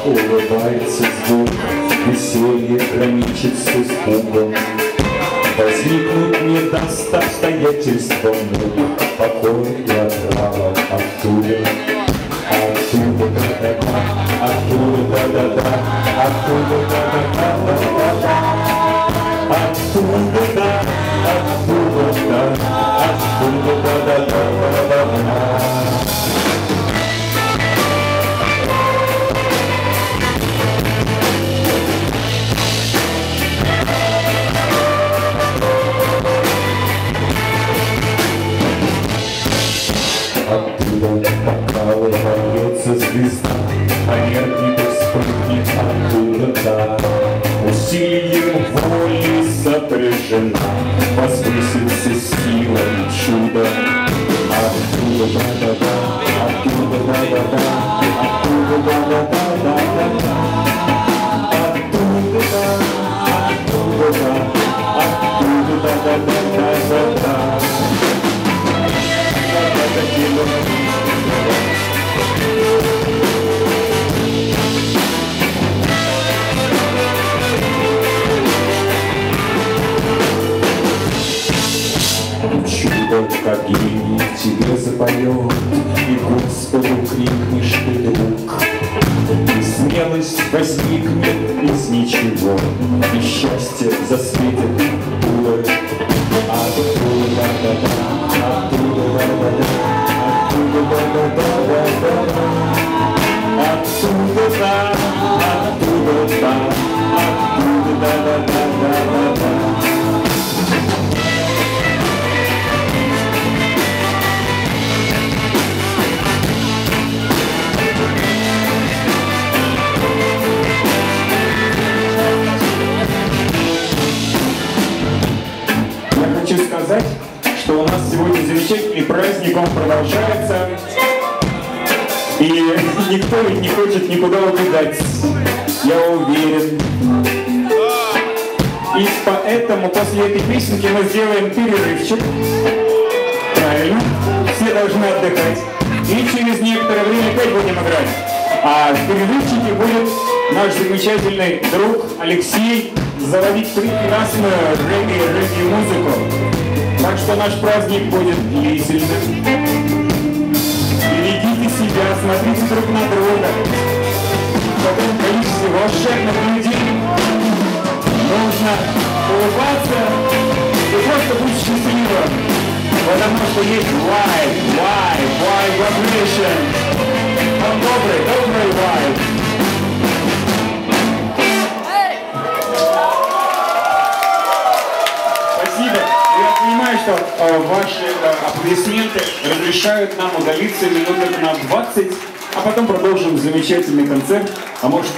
улыбается звук, веселье граничит с испугом. Возникнуть не даст обстоятельствам покой и отрава оттуда. Оттуда да-да-да, оттуда да-да-да, оттуда да-да-да-да-да. Оттуда да, оттуда да, оттуда да-да-да-да-да. Оттуда бокалы вольется звезда, а нервника вспрыгнет оттуда, да. Усилием воли сопряжена, возвысится сила и чудо. Оттуда да-да-да, оттуда да-да-да, оттуда да-да-да-да-да. Оттуда да, оттуда да, оттуда да-да-да-да-да. Чудо, как гений, тебе запоет, и Господу крикнешь ты, друг. И смелость возникнет из ничего, и счастье засветит пулой. Оттуда да-да-да, оттуда да-да-да, оттуда да-да-да-да-да. Оттуда да, оттуда да, оттуда да-да-да-да-да. Хочу сказать, что у нас сегодня замечательный праздник, он продолжается, и никто не хочет никуда убегать, я уверен. И поэтому после этой песенки мы сделаем перерывчик, правильно, все должны отдыхать, и через некоторое время опять будем играть. А в перерывчике будет наш замечательный друг Алексей заводить прекрасную регги-музыку. Так что наш праздник будет весельным. Берегите себя, смотрите друг на друга. В таком количестве волшебных людей нужно улыбаться и просто быть счастливым. Потому что есть vibe vibration. Он добрый vibe. Спасибо. Я понимаю, что ваши аплодисменты разрешают нам удалиться минуток на 20, а потом продолжим замечательный концерт. А может...